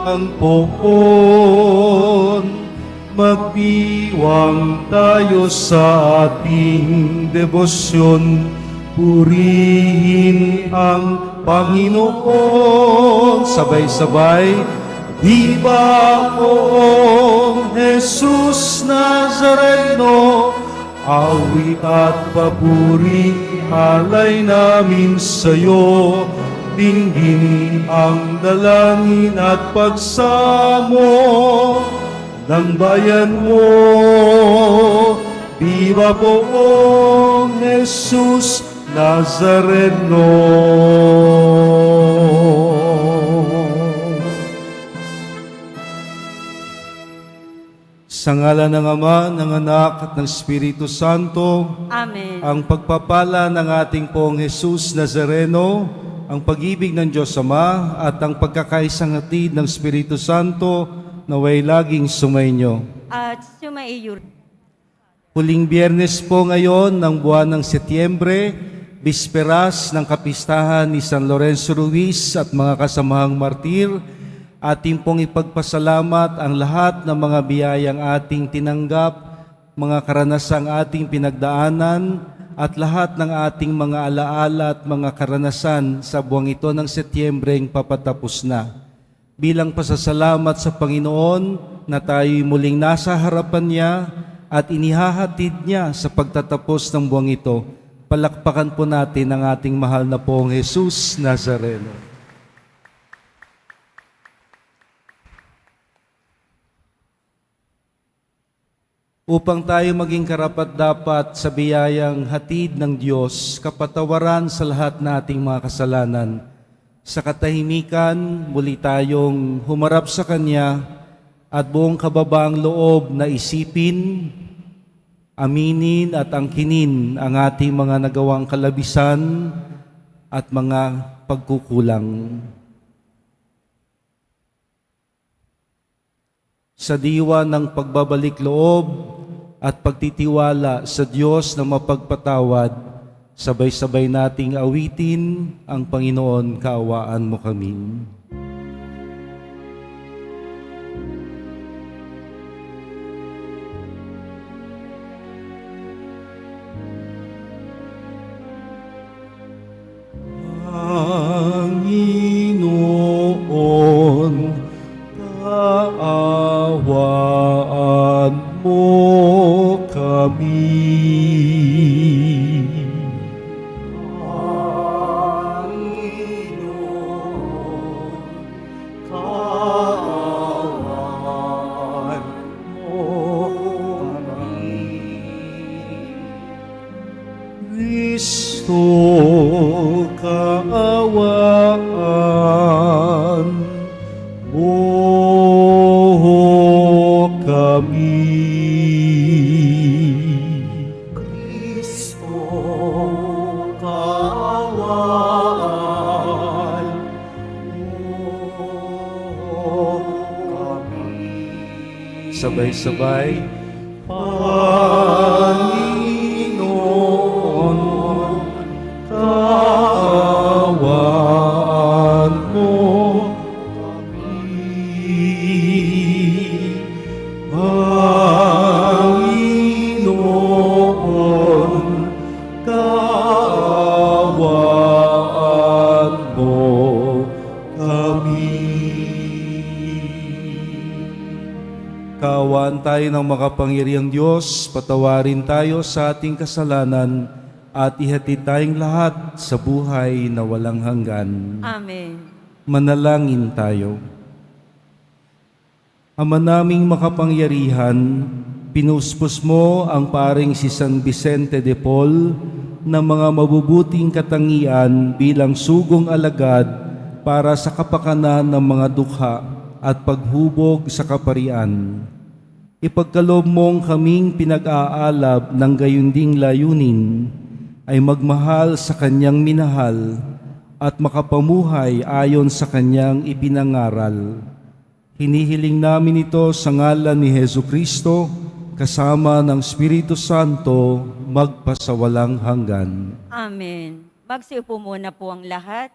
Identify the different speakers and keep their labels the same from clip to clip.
Speaker 1: ang poon, magdiwang tayo sa ating debosyon. Purihin ang Panginoon, sabay-sabay. Viva poong Jesus Nazareno, awit at papuri alay namin sa'yo. Dinggin ang dalangin at pagsamo ng bayan mo. Viva poong Jesus Nazareno. Sa ngalan ng Ama, ng Anak at ng Espiritu Santo. Amen. Ang pagpapala ng ating Poong Jesus Nazareno, ang pag-ibig ng Diyos Ama at ang pagkakaisang hatid ng Espiritu Santo naway laging sumainyo.
Speaker 2: At sumaiyo.
Speaker 1: Huling Biyernes po ngayon ng buwan ng Setyembre, bisperas ng kapistahan ni San Lorenzo Ruiz at mga kasamahang martir, ating pong ipagpasalamat ang lahat ng mga biyayang ating tinanggap, mga karanasang ating pinagdaanan, at lahat ng ating mga alaala at mga karanasan sa buwang ito ng Setyembreng papatapos na. Bilang pasasalamat sa Panginoon na tayo'y muling nasa harapan niya at inihahatid niya sa pagtatapos ng buwang ito, palakpakan po natin ang ating mahal na Poong Jesus Nazareno. Upang tayo maging karapat-dapat sa biyayang hatid ng Diyos, kapatawaran sa lahat nating mga kasalanan. Sa katahimikan, muli tayong humarap sa Kanya at buong kababaang loob na isipin, aminin at angkinin ang ating mga nagawang kalabisan at mga pagkukulang. Sa diwa ng pagbabalik loob at pagtitiwala sa Diyos na mapagpatawad, sabay-sabay nating awitin ang Panginoon, kaawaan mo kami. Panginoon, kaawaan mo kami. Panginoon, kaawaan mo kami. Kristo, kaawaan mo kami. Kristo, kaawaan mo kami. Sabay-sabay. Panginoon, kaawaan mo kami. Panginoon, kaawaan mo kami. Kaawaan tayo ng makapangyarihang Diyos, patawarin tayo sa ating kasalanan at ihatid tayong lahat sa buhay na walang hanggan.
Speaker 2: Amen.
Speaker 1: Manalangin tayo. Ama naming makapangyarihan, pinuspos mo ang paring si San Vicente de Paul ng mga mabubuting katangian bilang sugong alagad para sa kapakanan ng mga dukha at paghubog sa kaparian. Ipagkaloob mong kaming pinag-aalab ng gayunding layunin ay magmahal sa kanyang minahal at makapamuhay ayon sa kanyang ipinangaral. Hinihiling namin ito sa ngalan ni Jesucristo, kasama ng Espiritu Santo, magpasawalang hanggan.
Speaker 2: Amen. Magsiupo muna po ang lahat.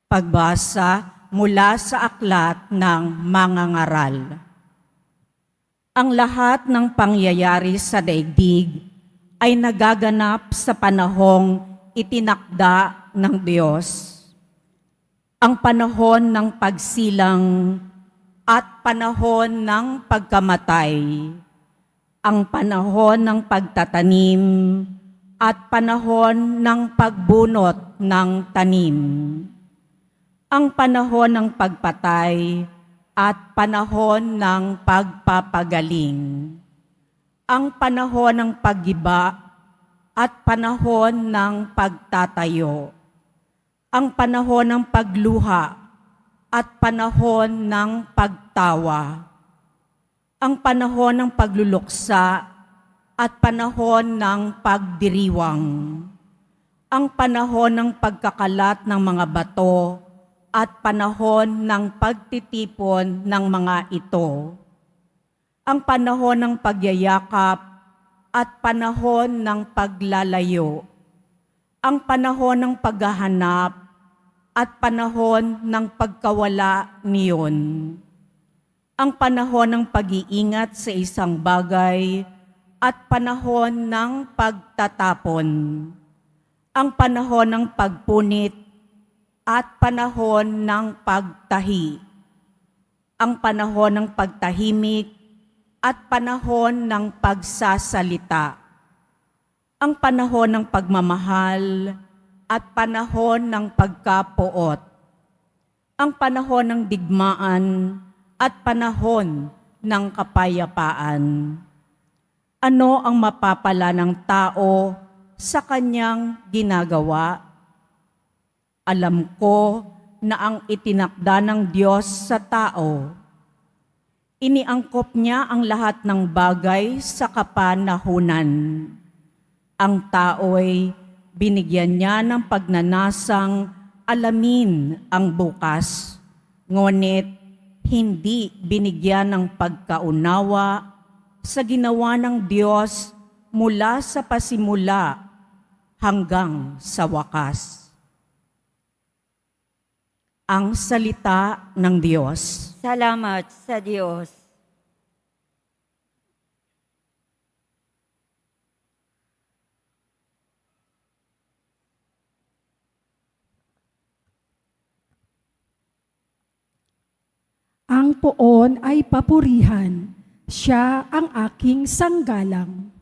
Speaker 2: Pagbasa mula sa aklat ng mangangaral. Ang lahat ng pangyayari sa daigdig ay nagaganap sa panahong itinakda ng Diyos. Ang panahon ng pagsilang at panahon ng pagkamatay, ang panahon ng pagtatanim at panahon ng pagbunot ng tanim, ang panahon ng pagpatay at panahon ng pagpapagaling, ang panahon ng paggiba at panahon ng pagtatayo, ang panahon ng pagluha at panahon ng pagtawa, ang panahon ng pagluluksa at panahon ng pagdiriwang, ang panahon ng pagkakalat ng mga bato at panahon ng pagtitipon ng mga ito, ang panahon ng pagyayakap at panahon ng paglalayo, ang panahon ng paghahanap at panahon ng pagkawala niyon, ang panahon ng pag-iingat sa isang bagay at panahon ng pagtatapon, ang panahon ng pagpunit at panahon ng pagtahi, ang panahon ng pagtahimik at panahon ng pagsasalita, ang panahon ng pagmamahal at panahon ng pagkapuot, ang panahon ng digmaan at panahon ng kapayapaan. Ano ang mapapala ng tao sa kanyang ginagawa? Alam ko na ang itinakda ng Diyos sa tao, iniangkop niya ang lahat ng bagay sa kapanahunan. Ang tao'y binigyan niya ng pagnanasang alamin ang bukas, ngunit hindi binigyan ng pagkaunawa sa ginawa ng Diyos mula sa pasimula hanggang sa wakas. Ang salita ng Diyos.
Speaker 3: Salamat sa Diyos.
Speaker 4: Ang poon ay papurihan, siya ang aking sanggalang.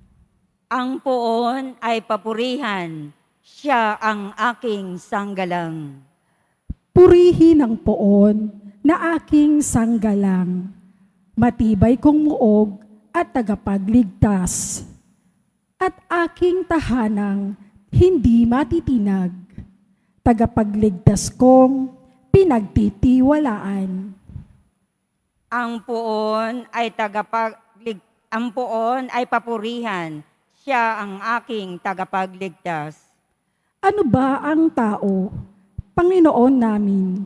Speaker 3: Ang poon ay papurihan, siya ang aking sanggalang.
Speaker 4: Purihin ang poon na aking sanggalang, matibay kong muog at tagapagligtas, at aking tahanang hindi matitinag, tagapagligtas kong pinagtitiwalaan.
Speaker 3: Ang poon ay papurihan, siya ang aking tagapagligtas.
Speaker 4: Ano ba ang tao? Panginoon namin,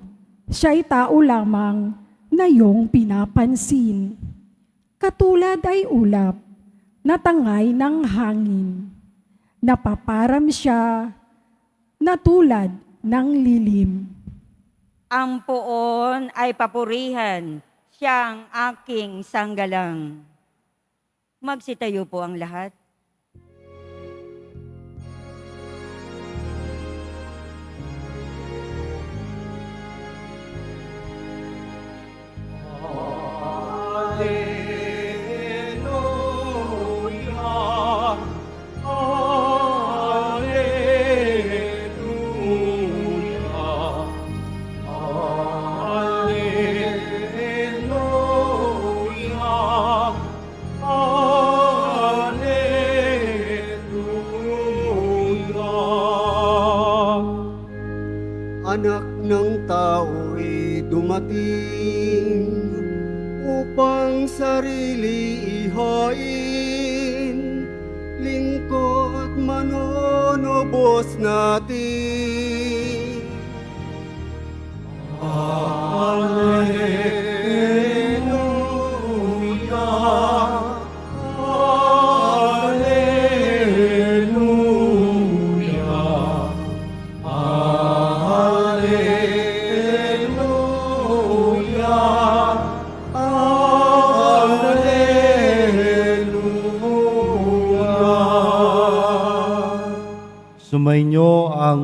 Speaker 4: siya'y tao lamang na iyong pinapansin. Katulad ay ulap, natangay ng hangin. Napaparam siya na tulad ng lilim.
Speaker 3: Ang poon ay papurihan, siya ang aking sanggalang. Magsitayo po ang lahat.
Speaker 5: Anak ng tao'y dumating upang sarili ihain, lingkod manonobos natin. Alleluia, Alleluia, Alleluia.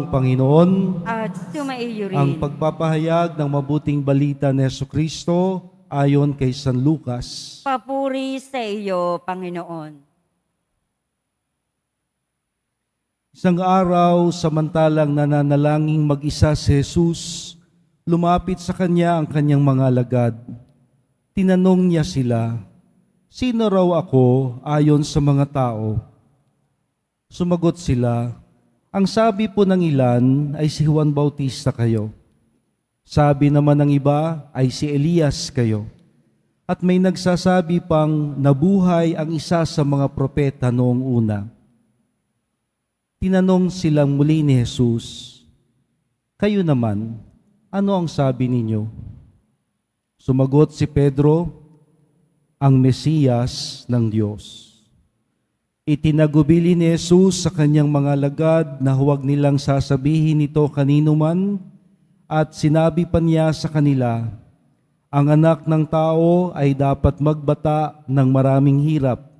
Speaker 1: ang Panginoon.
Speaker 3: At sumaiyo rin.
Speaker 1: Ang pagpapahayag ng mabuting balita ni Jesucristo ayon kay San Lucas.
Speaker 3: Papuri sa iyo, Panginoon.
Speaker 1: Isang araw, samantalang nananalangin mag-isa si Jesus, lumapit sa kanya ang kanyang mga alagad. Tinanong niya sila, "Sino raw ako ayon sa mga tao?" Sumagot sila, "Ang sabi po ng ilan ay si Juan Bautista kayo. Sabi naman ng iba ay si Elias kayo. At may nagsasabi pang nabuhay ang isa sa mga propeta noong una." Tinanong silang muli ni Jesus, "Kayo naman, ano ang sabi ninyo?" Sumagot si Pedro, "Ang Mesiyas ng Diyos." Itinagubili ni Jesus sa kanyang mga alagad na huwag nilang sasabihin ito kanino man, at sinabi pa niya sa kanila, "Ang anak ng tao ay dapat magbata ng maraming hirap.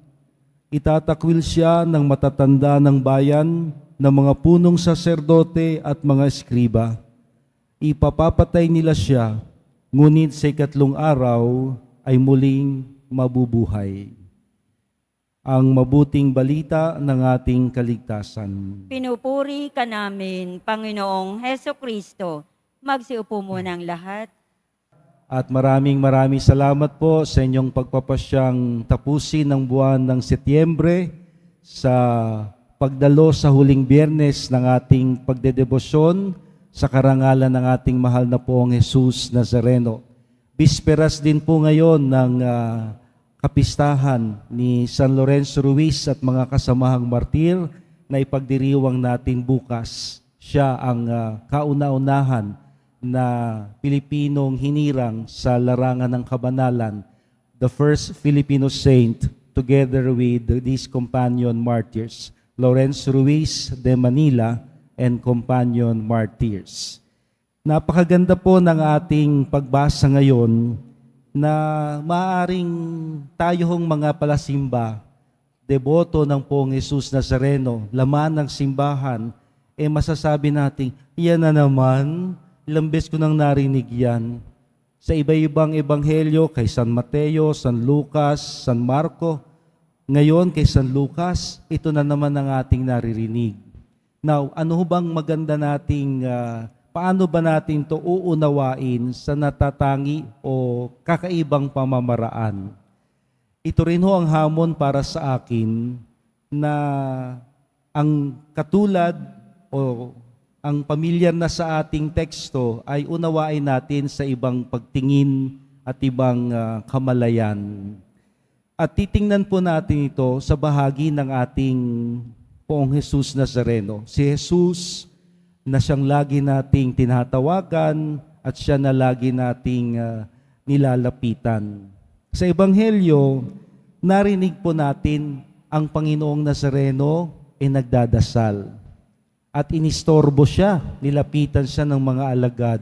Speaker 1: Itatakwil siya ng matatanda ng bayan, ng mga punong saserdote at mga eskriba. Ipapapatay nila siya, ngunit sa ikatlong araw ay muling mabubuhay." Ang mabuting balita ng ating kaligtasan.
Speaker 3: Pinupuri ka namin, Panginoong Heso Kristo. Magsiupo muna ang lahat.
Speaker 1: At maraming salamat po sa inyong pagpapasyang tapusin ng buwan ng Setyembre sa pagdalo sa huling Biyernes ng ating pagdedebosyon sa karangalan ng ating mahal na poong Jesus Nazareno. Bisperas din po ngayon ng kapistahan ni San Lorenzo Ruiz at mga kasamahang martir na ipagdiriwang natin bukas. Siya ang kauna-unahan na Pilipinong hinirang sa larangan ng kabanalan, the first Filipino saint, together with these companion martyrs, Lorenzo Ruiz de Manila and companion martyrs. Napakaganda po ng ating pagbasa ngayon na maaring tayo hong mga palasimba, deboto ng Poong Jesus Nazareno, laman ng simbahan, masasabi natin, yan na naman, ilang beses ko nang narinig yan. Sa iba-ibang ebanghelyo, kay San Mateo, San Lucas, San Marco, ngayon kay San Lucas, ito na naman ang ating naririnig. Now, ano bang maganda nating paano ba natin to uunawain sa natatangi o kakaibang pamamaraan? Ito rin ho ang hamon para sa akin na ang katulad o ang pamilyar na sa ating teksto ay unawain natin sa ibang pagtingin at ibang kamalayan. At titingnan po natin ito sa bahagi ng ating Poong Jesus Nazareno. Si Jesus na siyang lagi nating tinatawagan at siya na lagi nating nilalapitan. Sa Ebanghelyo, narinig po natin ang Panginoong Nazareno ay nagdadasal. At inistorbo siya, nilapitan siya ng mga alagad.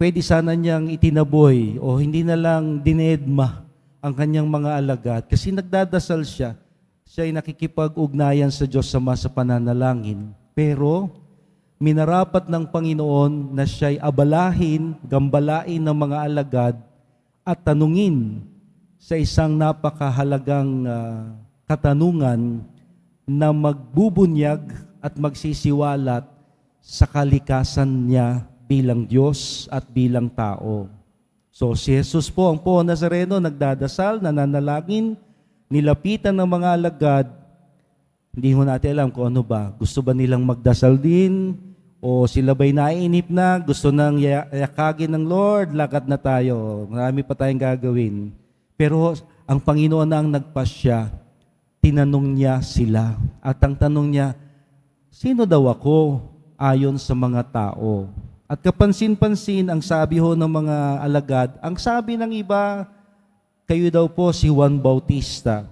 Speaker 1: Pwede sana niyang itinaboy o hindi na lang dinedma ang kanyang mga alagad kasi nagdadasal siya. Siya ay nakikipag-ugnayan sa Diyos Ama sa pananalangin. Pero minarapat ng Panginoon na siya'y abalahin, gambalain ng mga alagad at tanungin sa isang napakahalagang katanungan na magbubunyag at magsisiwalat sa kalikasan niya bilang Diyos at bilang tao. So si Jesus po, ang Poong Nazareno, nagdadasal, nananalangin, nilapitan ng mga alagad. Hindi ho natin alam kung ano ba. Gusto ba nilang magdasal din? O sila ba'y naiinip na? Gusto nang yakagin ng Lord? Lakad na tayo. Marami pa tayong gagawin. Pero ang Panginoon na ang nagpasya. Tinanong niya sila. At ang tanong niya, sino daw ako ayon sa mga tao? At kapansin-pansin ang sabi ho ng mga alagad, ang sabi ng iba, kayo daw po si Juan Bautista,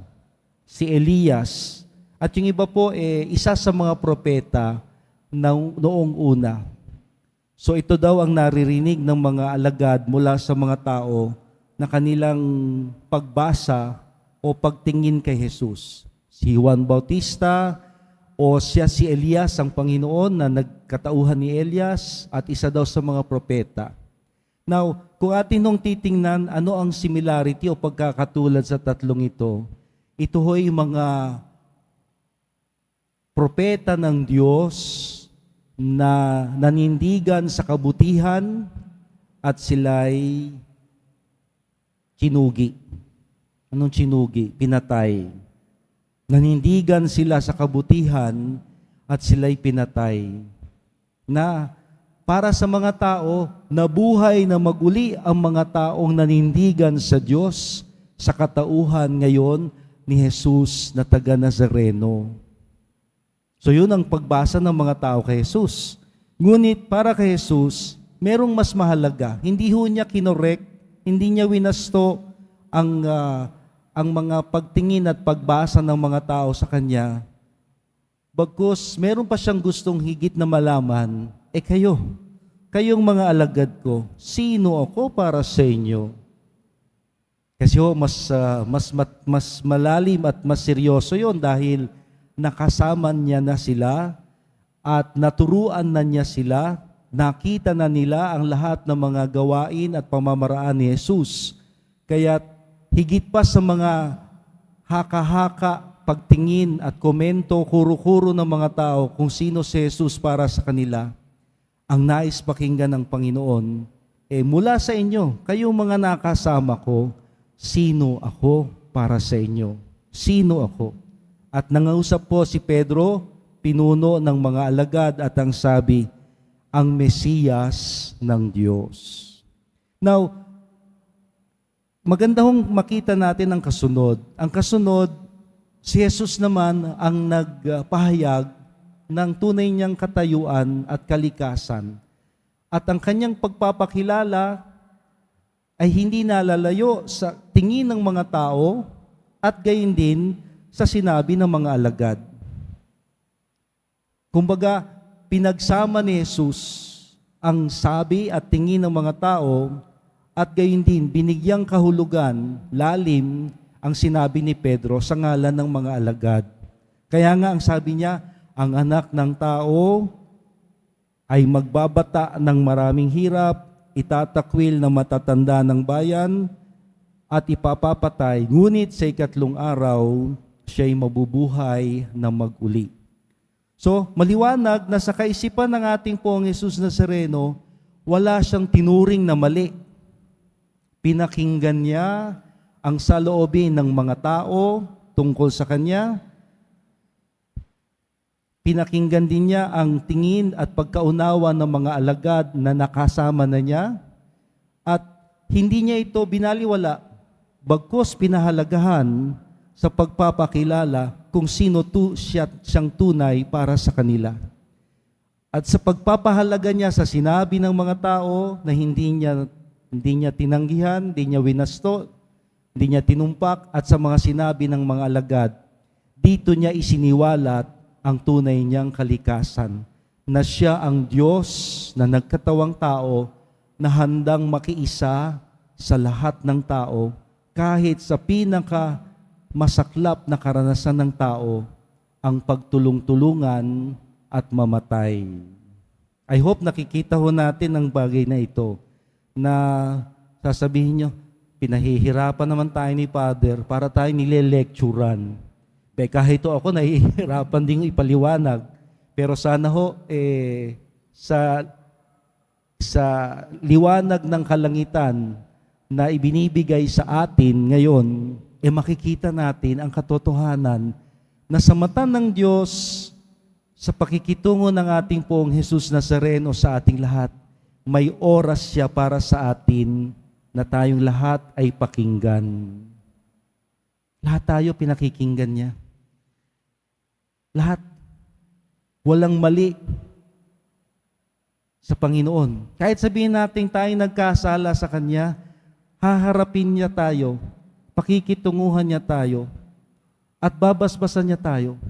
Speaker 1: si Elias, at yung iba po isa sa mga propeta noong una. So ito daw ang naririnig ng mga alagad mula sa mga tao na kanilang pagbasa o pagtingin kay Jesus. Si Juan Bautista o siya si Elias ang Panginoon na nagkatauhan ni Elias at isa daw sa mga propeta. Now, kung atin nung titingnan ano ang similarity o pagkakatulad sa tatlong ito, ito ho'y mga propeta ng Diyos na nanindigan sa kabutihan at sila'y kinugi. Anong kinugi? Pinatay. Nanindigan sila sa kabutihan at sila'y pinatay. Na para sa mga tao, nabuhay na maguli ang mga taong nanindigan sa Diyos sa katauhan ngayon ni Jesus na taga Nazareno. So yun ang pagbasa ng mga tao kay Jesus. Ngunit para kay Jesus, merong mas mahalaga. Hindi ho niya kinorek, hindi niya winasto ang mga pagtingin at pagbasa ng mga tao sa Kanya. Bagkus, meron pa siyang gustong higit na malaman, kayong mga alagad ko, sino ako para sa inyo? Kasi mas malalim at mas seryoso yon dahil nakasama niya na sila at naturuan na niya sila, nakita na nila ang lahat ng mga gawain at pamamaraan ni Jesus. Kaya higit pa sa mga haka-haka, pagtingin at komento, kuro-kuro ng mga tao kung sino si Jesus para sa kanila, ang nais pakinggan ng Panginoon, mula sa inyo, kayong mga nakasama ko, sino ako para sa inyo? Sino ako? At nangausap po si Pedro, pinuno ng mga alagad at ang sabi, ang Mesiyas ng Diyos. Now, maganda hong makita natin ang kasunod. Ang kasunod, si Jesus naman ang nagpahayag ng tunay niyang katayuan at kalikasan. At ang kanyang pagpapakilala ay hindi nalalayo sa tingin ng mga tao at gayon din sa sinabi ng mga alagad. Kumbaga, pinagsama ni Jesus ang sabi at tingin ng mga tao at gayon din binigyang kahulugan, lalim ang sinabi ni Pedro sa ngalan ng mga alagad. Kaya nga ang sabi niya, ang anak ng tao ay magbabata ng maraming hirap, itatakwil na matatanda ng bayan, at ipapapatay, ngunit sa ikatlong araw, siya'y mabubuhay na mag-uli. So, maliwanag na sa kaisipan ng ating Poong Jesus Nazareno, wala siyang tinuring na mali. Pinakinggan niya ang saloobin ng mga tao tungkol sa Kanya. Pinakinggan din niya ang tingin at pagkaunawa ng mga alagad na nakasama na niya. At hindi niya ito binaliwala, bagkus pinahalagahan sa pagpapakilala kung sino siyang tunay para sa kanila. At sa pagpapahalaga niya sa sinabi ng mga tao na hindi niya tinanggihan, hindi niya winasto, hindi niya tinumpak, at sa mga sinabi ng mga alagad, dito niya isiniwalat ang tunay niyang kalikasan, na siya ang Diyos na nagkatawang tao na handang makiisa sa lahat ng tao, kahit sa pinaka masaklap na karanasan ng tao, ang pagtulong-tulungan at mamatay. I hope nakikita ho natin ang bagay na ito, na sasabihin nyo, pinahihirapan naman tayo ni Father para tayo nile-lecturean. Kahit ako nahihirapan din ipaliwanag, pero sana ho, sa liwanag ng kalangitan na ibinibigay sa atin ngayon, makikita natin ang katotohanan na sa mata ng Diyos, sa pakikitungo ng ating Poong Jesus Nazareno sa ating lahat, may oras siya para sa atin na tayong lahat ay pakinggan. Lahat tayo pinakikinggan niya. Lahat. Walang mali sa Panginoon. Kahit sabihin natin tayo nagkasala sa Kanya, haharapin niya tayo, pakikitunguhan niya tayo, at babasbasan niya tayo.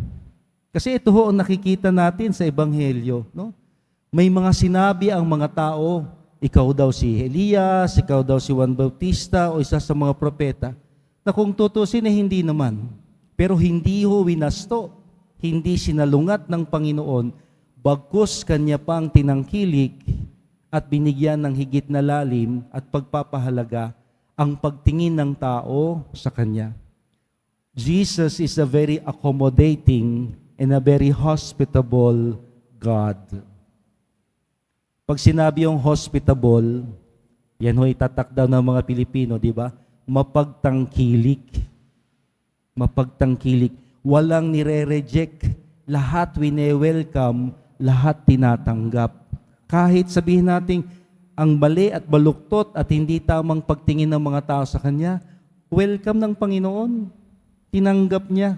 Speaker 1: Kasi ito ho ang nakikita natin sa Ebanghelyo. No? May mga sinabi ang mga tao, ikaw daw si Elias, ikaw daw si Juan Bautista, o isa sa mga propeta, na kung tutusin hindi naman. Pero hindi ho winasto hindi sinalungat ng Panginoon, bagkus kanya pang tinangkilik at binigyan ng higit na lalim at pagpapahalaga ang pagtingin ng tao sa kanya. Jesus is a very accommodating and a very hospitable God. Pag sinabi yung hospitable, yan ho itatak daw ng mga Pilipino, di ba? Mapagtangkilik. Mapagtangkilik. Walang nire-reject. Lahat wine-welcome, lahat tinatanggap. Kahit sabihin natin ang mali at baluktot at hindi tamang pagtingin ng mga tao sa Kanya, welcome ng Panginoon. Tinanggap niya,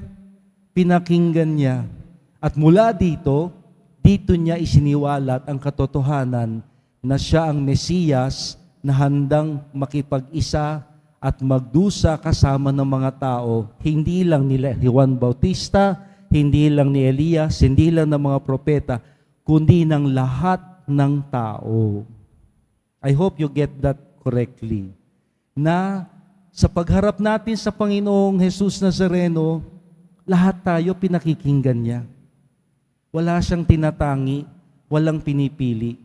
Speaker 1: pinakinggan niya. At mula dito niya isiniwalat ang katotohanan na siya ang Mesiyas na handang makipag-isa at magdusa kasama ng mga tao, hindi lang ni Juan Bautista, hindi lang ni Elias, hindi lang ng mga propeta, kundi ng lahat ng tao. I hope you get that correctly. Na sa pagharap natin sa Panginoong Jesus Nazareno, lahat tayo pinakikinggan niya. Wala siyang tinatangi, walang pinipili.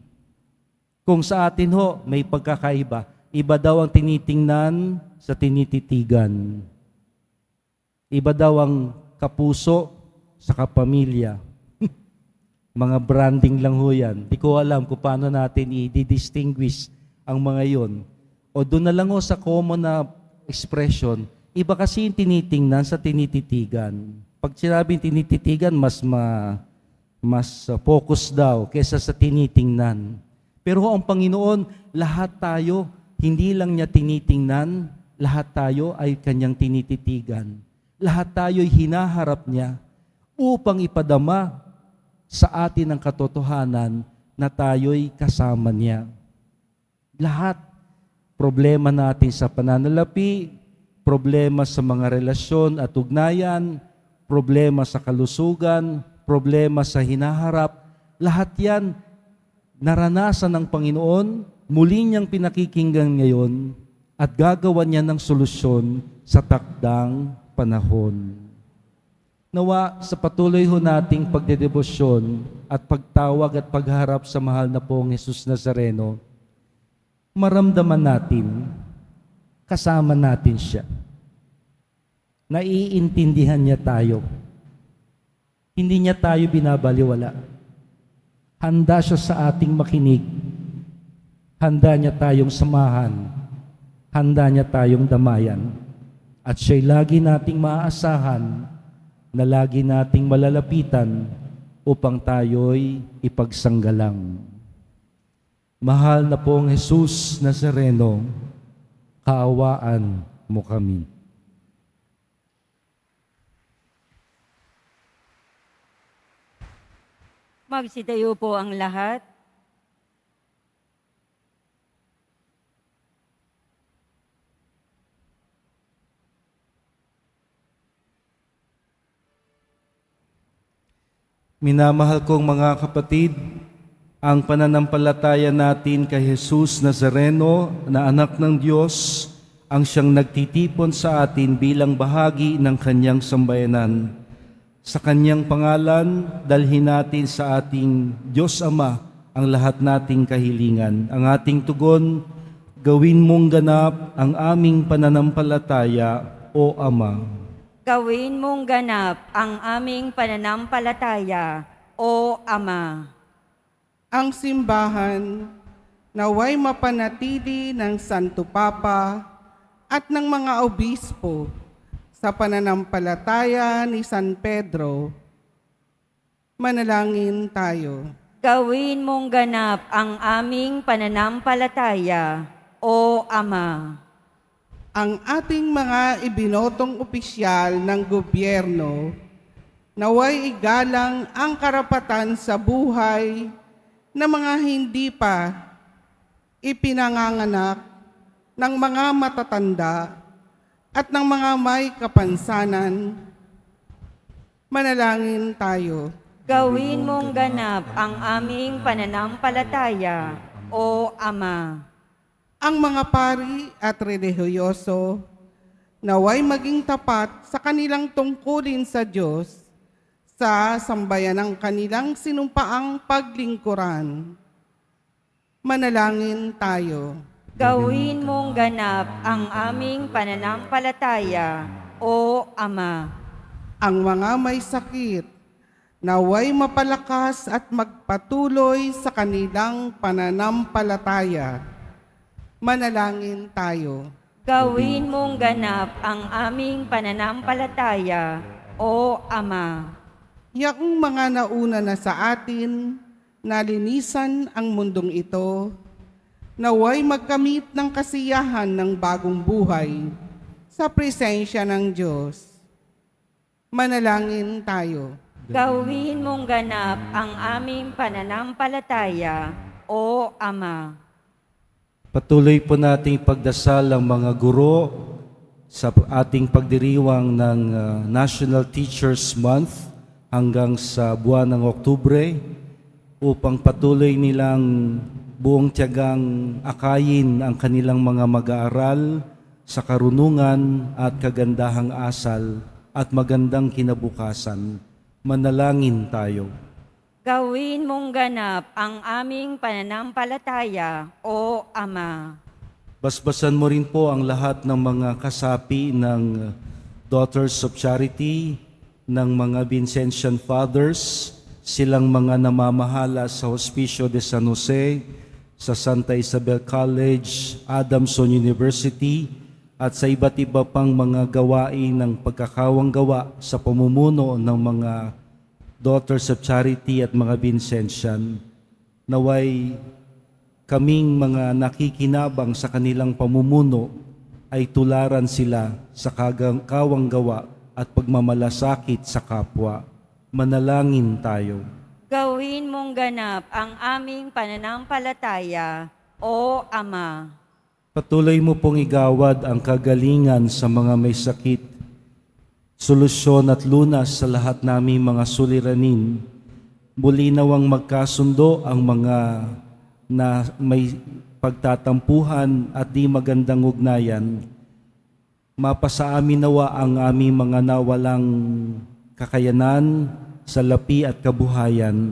Speaker 1: Kung sa atin ho, may pagkakaiba, iba daw ang tinitingnan sa tinititigan. Iba daw ang kapuso sa kapamilya. Mga branding lang ho yan. Di ko alam kung paano natin i-distinguish ang mga yon. O doon na lang ho sa common na expression, iba kasi yung tinitingnan sa tinititigan. Pag sinabing tinititigan, mas focus daw kesa sa tinitingnan. Pero ang Panginoon, lahat tayo, hindi lang niya tinitingnan, lahat tayo ay kanyang tinititigan. Lahat tayo ay hinaharap niya upang ipadama sa atin ang katotohanan na tayo'y kasama niya. Lahat, problema natin sa pananalapi, problema sa mga relasyon at ugnayan, problema sa kalusugan, problema sa hinaharap, lahat yan naranasan ng Panginoon, muli niyang pinakikinggan ngayon at gagawa niya ng solusyon sa takdang panahon. Nawa sa patuloy ho nating pagdedebosyon at pagtawag at pagharap sa mahal na pong Jesus Nazareno, maramdaman natin, kasama natin siya. Naiintindihan niya tayo. Hindi niya tayo binabaliwala. Handa siya sa ating makinig. Handa niya tayong samahan. Handa niya tayong damayan. At siya'y lagi nating maaasahan na lagi nating malalapitan upang tayo'y ipagsanggalang. Mahal na pong Jesus Nazareno, kaawaan mo kami.
Speaker 3: Magsitayo po ang lahat.
Speaker 1: Minamahal kong mga kapatid, ang pananampalataya natin kay Jesus Nazareno na anak ng Diyos ang siyang nagtitipon sa atin bilang bahagi ng kanyang sambayanan. Sa kanyang pangalan, dalhin natin sa ating Diyos Ama ang lahat nating kahilingan. Ang ating tugon, gawin mong ganap ang aming pananampalataya, O Ama.
Speaker 3: Gawin mong ganap ang aming pananampalataya, O Ama.
Speaker 6: Ang simbahan naway mapanatili ng Santo Papa at ng mga obispo sa pananampalataya ni San Pedro. Manalangin tayo.
Speaker 3: Gawin mong ganap ang aming pananampalataya, O Ama.
Speaker 6: Ang ating mga ibinotong opisyal ng gobyerno naway igalang ang karapatan sa buhay ng mga hindi pa ipinanganganak ng mga matatanda at ng mga may kapansanan. Manalangin tayo.
Speaker 3: Gawin mong ganap ang aming pananampalataya, O Ama.
Speaker 6: Ang mga pari at relihiyoso naway maging tapat sa kanilang tungkulin sa Diyos sa sambayan ng kanilang sinumpaang paglingkuran. Manalangin tayo.
Speaker 3: Gawin mong ganap ang aming pananampalataya, O Ama.
Speaker 6: Ang mga may sakit, naway mapalakas at magpatuloy sa kanilang pananampalataya. Manalangin tayo.
Speaker 3: Gawin mong ganap ang aming pananampalataya, O Ama.
Speaker 6: Yaong mga nauna na sa atin, nalinisan ang mundong ito, naway magkamit ng kasiyahan ng bagong buhay sa presensya ng Diyos. Manalangin tayo.
Speaker 3: Gawin mong ganap ang aming pananampalataya, O Ama.
Speaker 1: Patuloy po nating pagdasal ang mga guro sa ating pagdiriwang ng National Teachers Month hanggang sa buwan ng Oktubre upang patuloy nilang buong tiyagang akayin ang kanilang mga mag-aaral sa karunungan at kagandahang asal at magandang kinabukasan. Manalangin tayo.
Speaker 3: Gawin mong ganap ang aming pananampalataya, O Ama.
Speaker 1: Basbasan mo rin po ang lahat ng mga kasapi ng Daughters of Charity, ng mga Vincentian Fathers, silang mga namamahala sa Hospicio de San Jose, sa Santa Isabel College, Adamson University, at sa iba't iba pang mga gawain ng pagkakawang gawa sa pamumuno ng mga Daughters of Charity at mga Vincentian. Naway kaming mga nakikinabang sa kanilang pamumuno ay tularan sila sa kawang gawa at pagmamalasakit sa kapwa. Manalangin tayo.
Speaker 3: Gawin mong ganap ang aming pananampalataya, O Ama.
Speaker 1: Patuloy mo pong igawad ang kagalingan sa mga may sakit, solusyon at lunas sa lahat naming mga suliranin. Muli nawang magkasundo ang mga na may pagtatampuhan at di magandang ugnayan. Mapasa amin nawa ang aming mga nawalang kakayanan sa lapi at kabuhayan,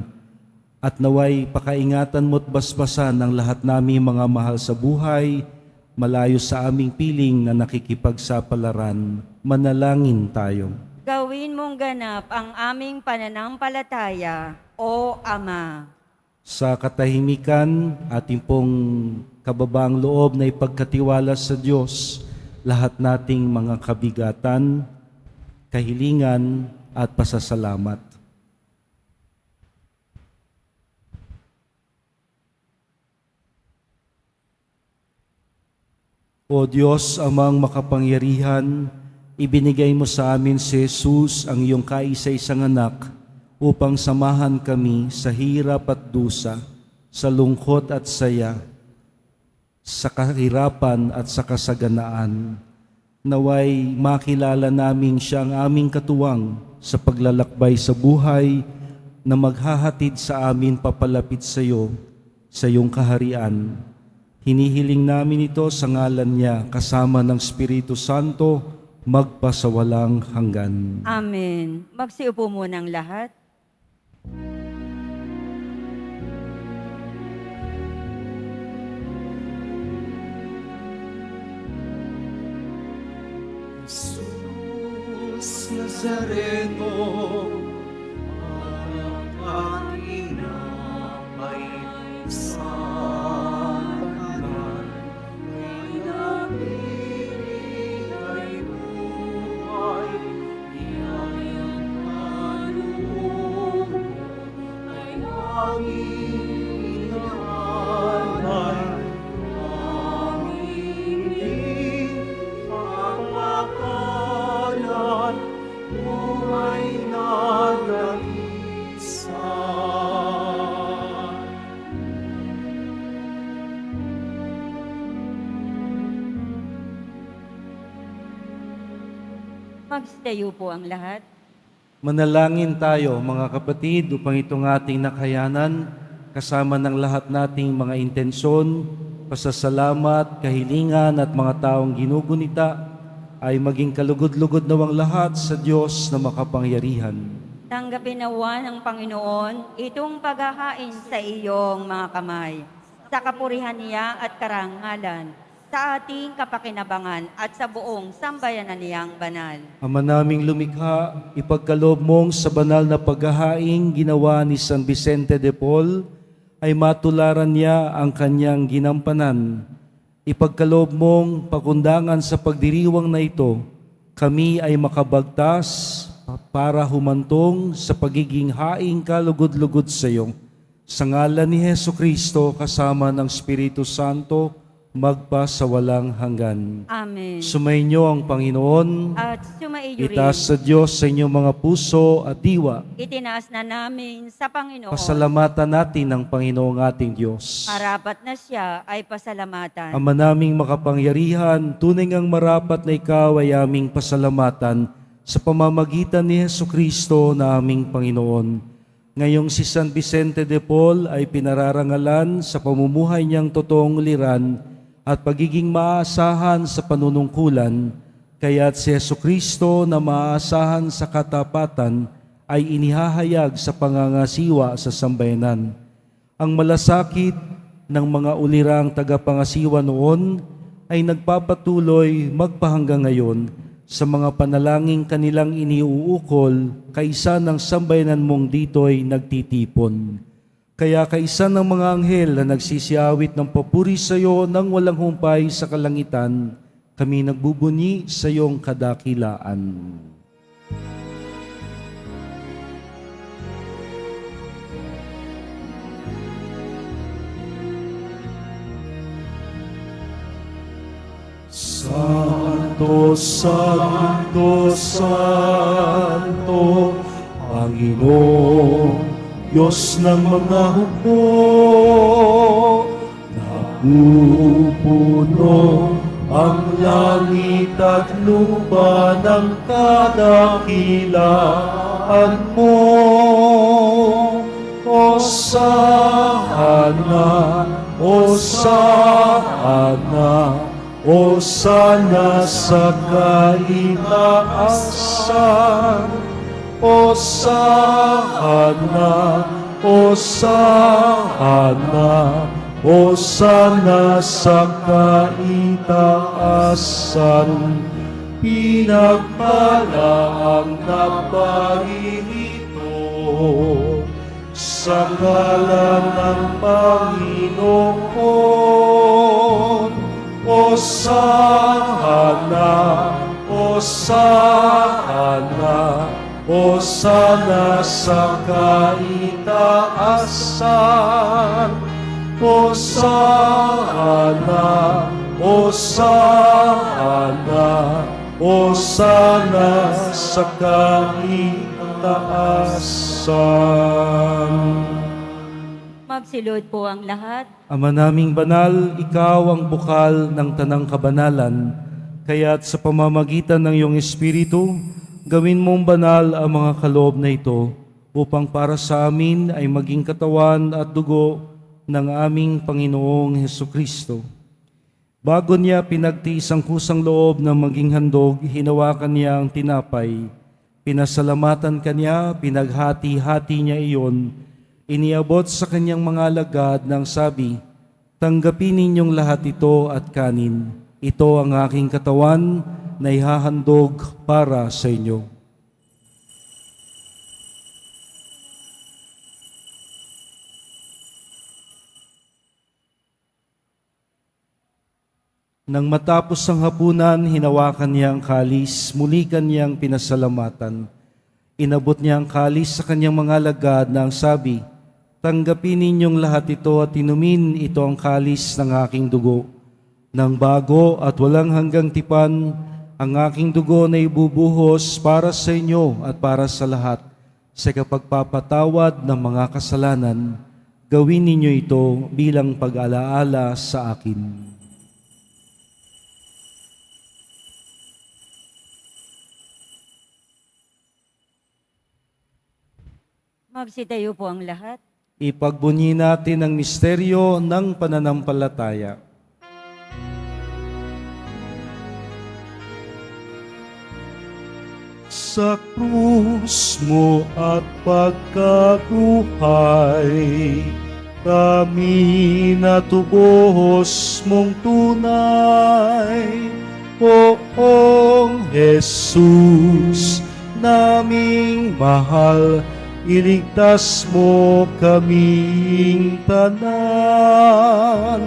Speaker 1: at naway pakaingatan mo't basbasan ang lahat naming mga mahal sa buhay, malayo sa aming piling na nakikipagsapalaran. Manalangin tayo.
Speaker 3: Gawin mong ganap ang aming pananampalataya, O Ama.
Speaker 1: Sa katahimikan, ating pong kababaang loob na ipagkatiwala sa Diyos lahat nating mga kabigatan, kahilingan at pasasalamat. O Diyos, amang makapangyarihan, ibinigay mo sa amin si Jesus, ang iyong kaisa-isang anak, upang samahan kami sa hirap at dusa, sa lungkot at saya, sa kahirapan at sa kasaganaan. Naway makilala namin siya ang aming katuwang sa paglalakbay sa buhay na maghahatid sa amin papalapit sa iyo, sa iyong kaharian. Hinihiling namin ito sa ngalan niya kasama ng Espiritu Santo magpasawalang hanggan.
Speaker 3: Amen. Magsiupo muna ang lahat.
Speaker 5: Jesus Nazareno, ang ina may sandalan, may nabibigay buhay, iyayang kaloob ay aming inaanay, aming pangakalan, buhay na nag-iisa.
Speaker 3: Magstayo po ang lahat.
Speaker 1: Manalangin tayo mga kapatid upang itong ating nakayanan kasama ng lahat nating mga intensyon, pasasalamat, kahilingan at mga taong ginugunita ay maging kalugod-lugod nawang lahat sa Diyos na makapangyarihan.
Speaker 3: Tanggapin nawa ng Panginoon itong paghahain sa iyong mga kamay, sa kapurihan niya at karangalan, sa ating kapakinabangan at sa buong sambayanan niyang banal.
Speaker 1: Ama naming lumikha, ipagkaloob mong sa banal na paghahaing ginawa ni San Vicente de Paul, ay matularan niya ang kanyang ginampanan. Ipagkaloob mong pakundangan sa pagdiriwang na ito, kami ay makabagtas para humantong sa pagiging haing kalugod-lugod sa iyo. Sa ngalan ni Hesu Kristo kasama ng Espiritu Santo, magpa sa walang hanggan.
Speaker 3: Amen.
Speaker 1: Sumainyo ang Panginoon.
Speaker 3: At sumaiyo rin,
Speaker 1: Itaas sa Diyos sa inyong mga puso at diwa.
Speaker 3: itinaas na namin sa Panginoon.
Speaker 1: Pasalamatan natin ang Panginoong ating Diyos.
Speaker 3: Marapat na siya ay pasalamatan.
Speaker 1: Ama naming makapangyarihan, tunay ngang marapat na ikaw ay aming pasalamatan sa pamamagitan ni Hesu Kristo na aming Panginoon. Ngayong si San Vicente de Paul ay pinararangalan sa pamumuhay niyang totoong liran at pagiging maaasahan sa panunungkulan, kaya't si Hesu Kristo na maaasahan sa katapatan ay inihahayag sa pangangasiwa sa sambayanan. Ang malasakit ng mga ulirang tagapangasiwa noon ay nagpapatuloy magpahanggang ngayon sa mga panalangin kanilang iniuukol kaisa ng sambayanan mong dito'y nagtitipon. Kaya kaisa ng mga anghel na nagsisiawit ng papuri sa iyo nang walang humpay sa kalangitan, kami nagbubunyi sa iyong kadakilaan. Santo, Santo, Santo, Panginoon, Diyos ng mga hukbo, napupuno ang langit at lupa ng kadakilaan mo. Hosana, Hosana, Hosana sa kaitaasan. Hosana, Hosana, Hosana sa kaitaasan. Pinagpala ang naparirito sa ngalan ng Panginoon. Hosana, Hosana, Hosana sa kaitaasan. Hosana, Hosana, Hosana sa kaitaasan.
Speaker 3: Magsilod po ang lahat.
Speaker 1: Ama naming banal, ikaw ang bukal ng tanang kabanalan, kaya't sa pamamagitan ng iyong Espiritu, gawin mong banal ang mga kaloob na ito, upang para sa amin ay maging katawan at dugo ng aming Panginoong Hesukristo. Bago niya pinagtiis ang kusang loob na maging handog, hinawakan niya ang tinapay, pinasalamatan kanya, pinaghati-hati niya iyon, iniabot sa kanyang mga alagad ng sabi, "Tanggapin ninyong lahat ito at kanin. Ito ang aking katawan na ihahandog para sa inyo." Nang matapos ang hapunan, hinawakan niya ang kalis, muli kanyang pinasalamatan. Inabot niya ang kalis sa kanyang mga alagad na ang sabi, "Tanggapin ninyong lahat ito at inumin, ito ang kalis ng aking dugo. Nang bago at walang hanggang tipan, ang aking dugo na ibubuhos para sa inyo at para sa lahat. Sa kapagpapatawad ng mga kasalanan, gawin ninyo ito bilang pag-alaala sa akin."
Speaker 3: Magsitayo po ang lahat.
Speaker 1: Ipagbunyi natin ang misteryo ng pananampalataya. sa krus mo at pagkabuhay, kami natubuhos mong tunay. Poong Jesus, naming mahal, iligtas mo kaming tanan.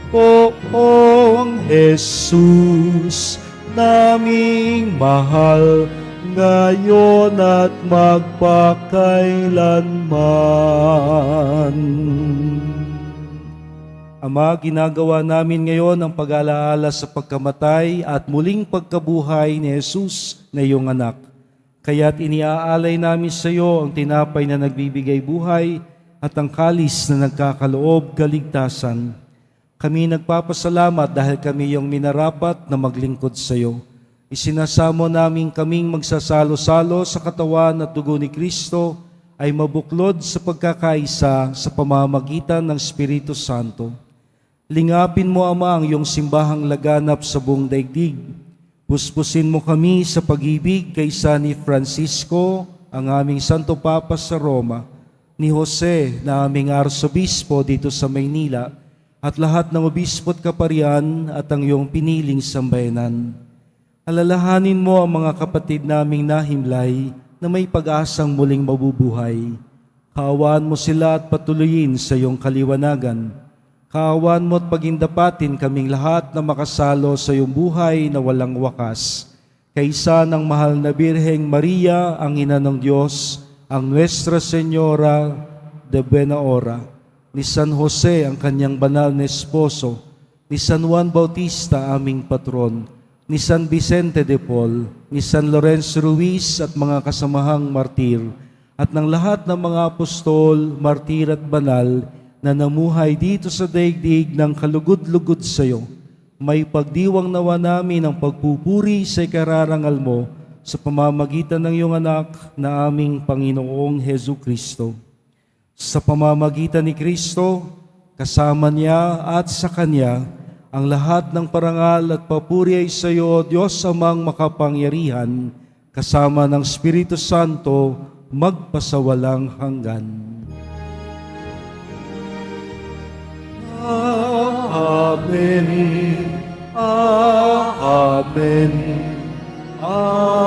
Speaker 1: Poong Jesus, naming mahal, ngayon at magpakailanman. Ama, ginagawa namin ngayon ang pag-alaala sa pagkamatay at muling pagkabuhay ni Jesus na iyong anak. Kaya't iniaalay namin sa iyo ang tinapay na nagbibigay buhay at ang kalis na nagkakaloob kaligtasan. Kami nagpapasalamat dahil kami iyong minarapat na maglingkod sa iyo. Isinasamo namin kaming magsasalo-salo sa katawan at dugo ni Kristo ay mabuklod sa pagkakaisa sa pamamagitan ng Espiritu Santo. Lingapin mo, Ama, ang iyong simbahang laganap sa buong daigdig. Puspusin mo kami sa pag-ibig kay San Francisco, ang aming Santo Papa sa Roma, ni Jose na aming Arsobispo dito sa Maynila, at lahat ng obispo at kaparian at ang iyong piniling sambayanan. Alalahanin mo ang mga kapatid naming nahimlay na may pag-asang muling mabubuhay. Kaawaan mo sila at patuloyin sa iyong kaliwanagan. Kaawaan mo at pagindapatin kaming lahat na makasalo sa iyong buhay na walang wakas. Kaysa ng mahal na Birheng Maria, ang Ina ng Diyos, ang Nuestra Señora de Buena Hora, ni San Jose, ang kanyang banal na esposo, ni San Juan Bautista, aming patron, ni San Vicente de Paul, ni San Lorenzo Ruiz at mga kasamahang martir, at ng lahat ng mga apostol, martir at banal na namuhay dito sa daigdig ng kalugod-lugod sa iyo. May pagdiwang nawa namin ang pagpupuri sa ikararangal mo sa pamamagitan ng iyong anak na aming Panginoong Hesu Kristo. Sa pamamagitan ni Kristo, kasama niya at sa Kanya, ang lahat ng parangal at papuri ay sa iyo, Diyos Amang makapangyarihan, kasama ng Espiritu Santo, magpasawalang hanggan. Amen. Amen. Amen.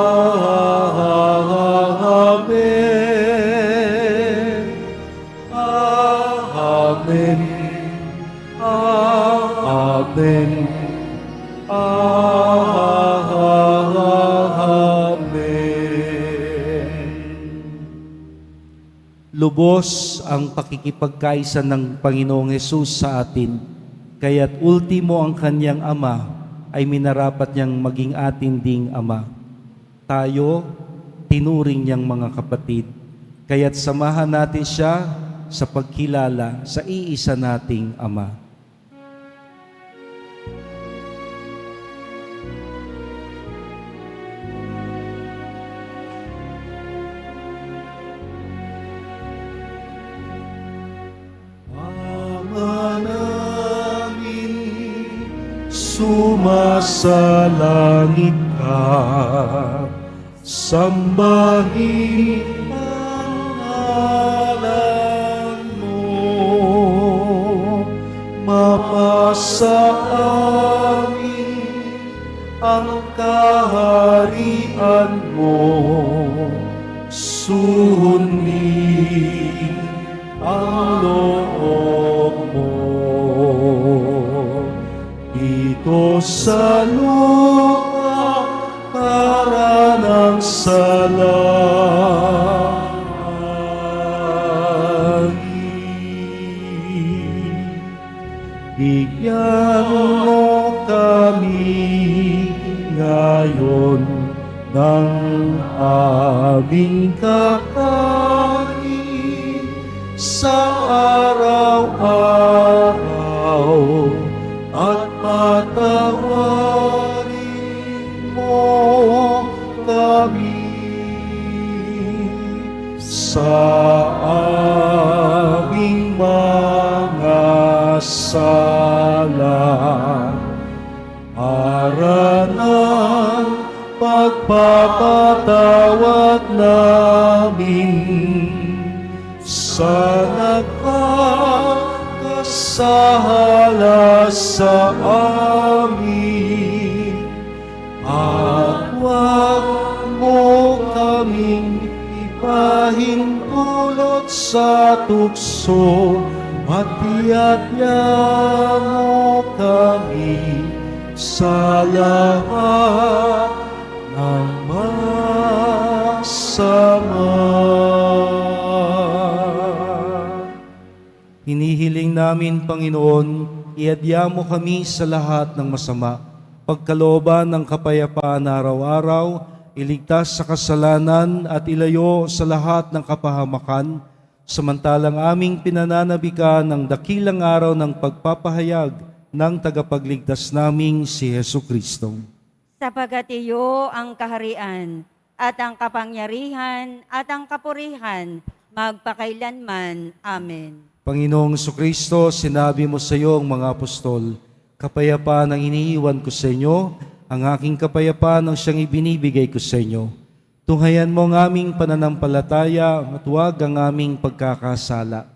Speaker 1: Amen. Amen. Lubos ang pakikipagkaisa ng Panginoong Hesus sa atin, kaya't ultimo ang kanyang Ama ay minarapat niyang maging atin ding Ama. Tayo, tinuring niyang mga kapatid, kaya't samahan natin siya sa pagkilala sa iisa nating Ama. Sumasalangit ka, sambahin ang ngalan mo, mapasa amin ang kaharian mo, sundin ang loob mo. Dito sa lupa para ng salangit. Bigyan mo kami ngayon ng aming kakanin sa araw-araw, at patawarin mo kami sa aming mga sala, para ng pagpapatawa sa nagkakasala sa amin. At huwag mo kaming ipahintulot sa tukso, at biyaya mo kami sa lahat ng masama. Hinihiling namin, Panginoon, iadya mo kami sa lahat ng masama, pagkalooban ng kapayapaan araw-araw, iligtas sa kasalanan at ilayo sa lahat ng kapahamakan, samantalang aming pinananabikan ng dakilang araw ng pagpapahayag ng tagapagligtas naming si Jesucristo.
Speaker 3: Sapagat iyo ang kaharian at ang kapangyarihan at ang kapurihan magpakailanman. Amen.
Speaker 1: Panginoong Jesucristo, sinabi mo sa iyo ang mga apostol, kapayapaan ang iniiwan ko sa inyo, ang aking kapayapaan ang siyang ibinibigay ko sa inyo. Tunghayan mo ang aming pananampalataya at huwag ang aming pagkakasala.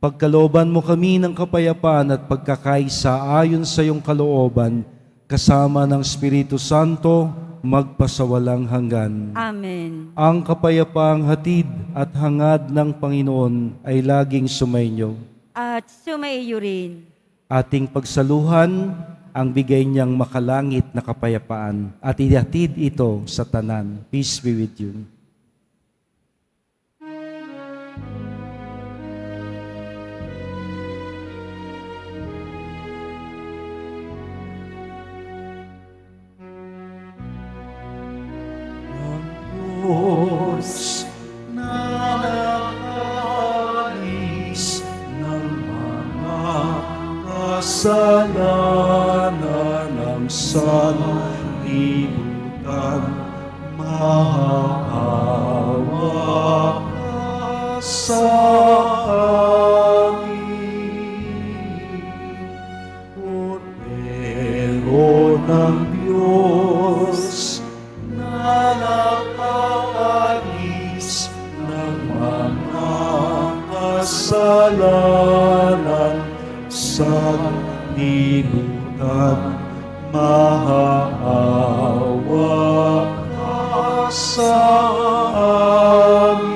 Speaker 1: Pagkalooban mo kami ng kapayapaan at pagkakaisa ayon sa iyong kalooban, kasama ng Espiritu Santo, magpasawalang hanggan.
Speaker 3: Amen.
Speaker 1: Ang kapayapaang hatid at hangad ng Panginoon ay laging sumainyo.
Speaker 3: At sumaiyo rin.
Speaker 1: Ating pagsaluhan ang bigay niyang makalangit na kapayapaan at ihatid ito sa tanan. Peace be with you. Diyos na nakalis ng mga kasalanan ng sanlibutan, maawa ka sa amin. Cordero ng Diyos na nakaalis ng mga kasalanan sa libutan, maawa ka sa amin.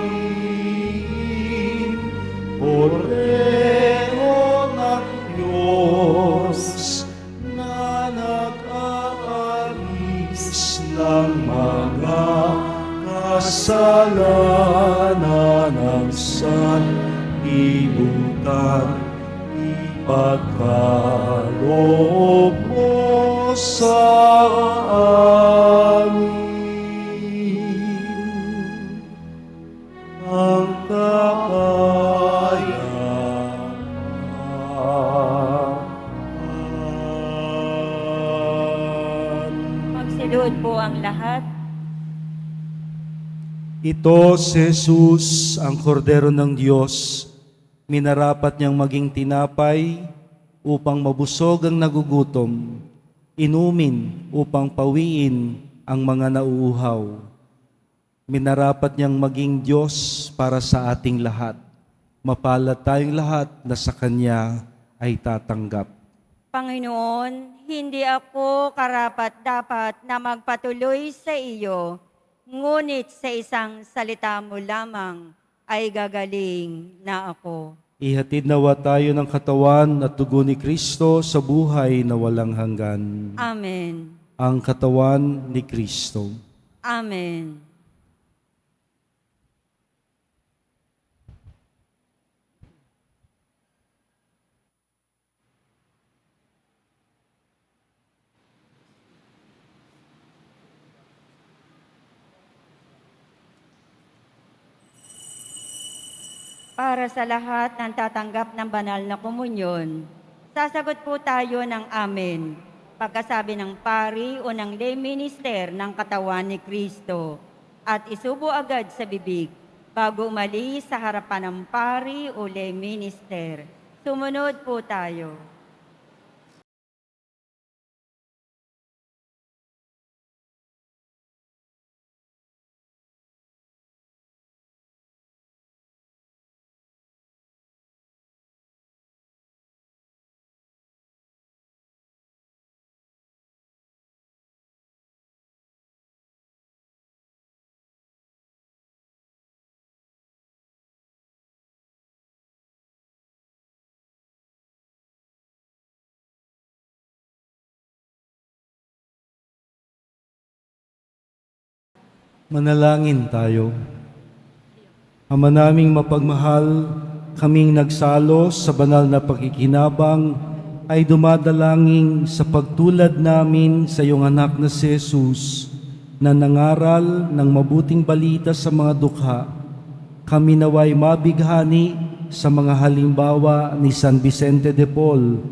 Speaker 1: Cordero ng Diyos na nag-aalis ng mga kasalanan ng sanlibutan, ipagkaloob mo sa amin ang kapayapaan.
Speaker 3: Magsiluhod po ang lahat.
Speaker 1: Ito si Jesus, ang kordero ng Diyos, minarapat niyang maging tinapay upang mabusog ang nagugutom, inumin upang pawiin ang mga nauuhaw. Minarapat niyang maging Diyos para sa ating lahat. Mapalad tayong lahat na sa Kanya ay tatanggap.
Speaker 3: Panginoon, hindi ako karapat-dapat na magpatuloy sa iyo, ngunit sa isang salita mo lamang ay gagaling na ako.
Speaker 1: Ihatid nawa tayo ng katawan at dugo ni Kristo sa buhay na walang hanggan.
Speaker 3: Amen.
Speaker 1: Ang katawan ni Kristo.
Speaker 3: Amen. Para sa lahat ng tatanggap ng banal na komunyon, sasagot po tayo ng amen. Pagkasabi ng pari o ng lay minister ng katawan ni Kristo at isubo agad sa bibig bago umalis sa harapan ng pari o lay minister. Sumunod po tayo.
Speaker 1: Manalangin tayo. Ama naming mapagmahal, kaming nagsalo sa banal na pakikinabang ay dumadalangin sa pagtulad namin sa iyong anak na si Jesus na nangaral ng mabuting balita sa mga dukha. Kami naway mabighani sa mga halimbawa ni San Vicente de Paul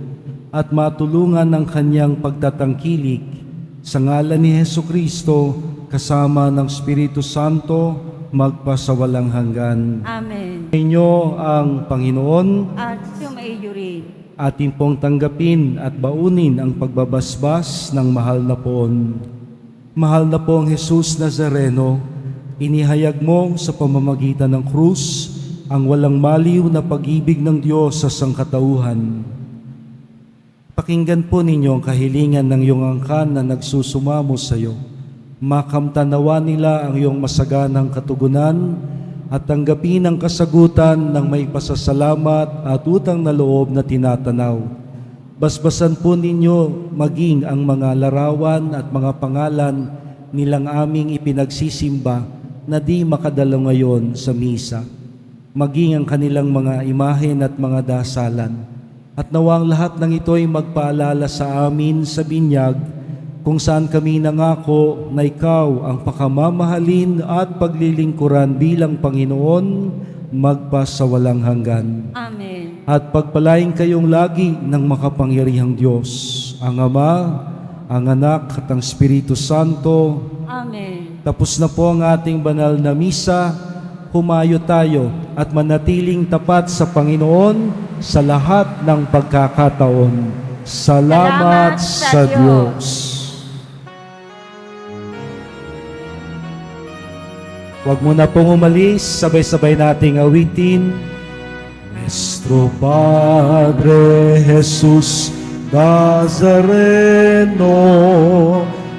Speaker 1: at matulungan ng kanyang pagtatangkilik sa ngalan ni Hesukristo kasama ng Espiritu Santo magpasawalang hanggan.
Speaker 3: Amen.
Speaker 1: Inyo ang Panginoon,
Speaker 3: At sumaiyo rin.
Speaker 1: ating pong tanggapin at baunin ang pagbabasbas ng mahal na poon. Mahal na pong Jesus Nazareno, inihayag mo sa pamamagitan ng krus ang walang maliw na pag-ibig ng Diyos sa sangkatauhan. Pakinggan po ninyo ang kahilingan ng iyong angkan na nagsusumamo sa iyo. Makamtanawa nila ang iyong masaganang katugunan at tanggapin ang kasagutan ng may pasasalamat at utang na loob na tinatanaw. Basbasan po ninyo maging ang mga larawan at mga pangalan nilang aming ipinagsisimba na di makadalo ngayon sa misa. Maging ang kanilang mga imahen at mga dasalan. At nawang lahat ng ito ay magpaalala sa amin sa binyag kung saan kami nangako na ikaw ang pakamamahalin at paglilingkuran bilang Panginoon magpasawalang hanggan.
Speaker 3: Amen.
Speaker 1: At pagpalain kayong lagi ng makapangyarihang Diyos, ang Ama, ang Anak at ang Espiritu Santo.
Speaker 3: Amen.
Speaker 1: Tapos na po ang ating banal na misa. Humayo tayo at manatiling tapat sa Panginoon sa lahat ng pagkakataon. Salamat sa Diyos. Huwag mo na pong umalis, sabay-sabay nating awitin. Nuestro Padre Jesus Nazareno,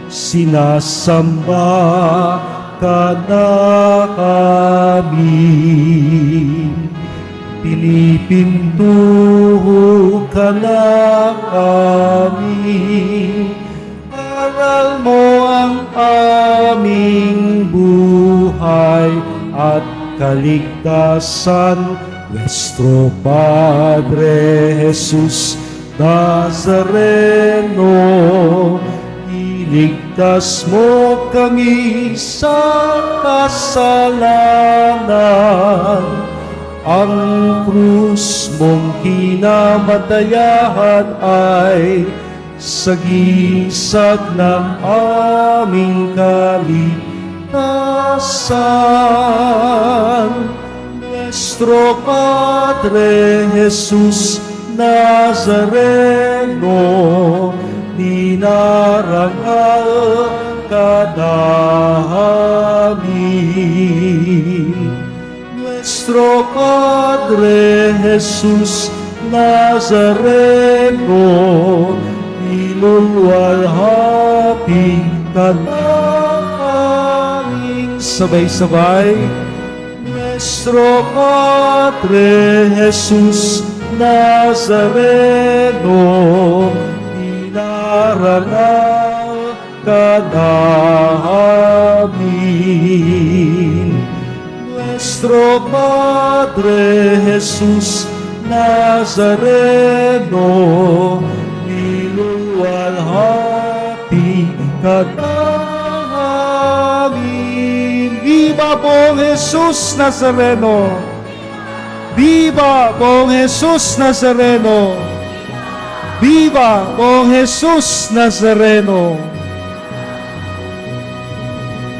Speaker 1: sinasamba ka na kami. Pinipintuho ka na kami. Aral mo ang aming buhay at kaligtasan. Nuestro Padre Jesus Nazareno, iligtas mo kami sa kasalanan. Ang krus mong kinamatayan ay sagisag ng aming kaligtasan. Nuestro Padre Jesus Nazareno, dinarangal ka namin. Nuestro Padre Jesus Nazareno, iluluwalhati ka namin. Sabay-sabay. Nuestro Padre Jesus Nazareno, dinarangal ka namin. Nuestro Padre Jesus Nazareno, iluluwalhati ka namin. Viva Pong Jesus Nazareno! Viva Pong Jesus Nazareno! Viva Pong Jesus Nazareno!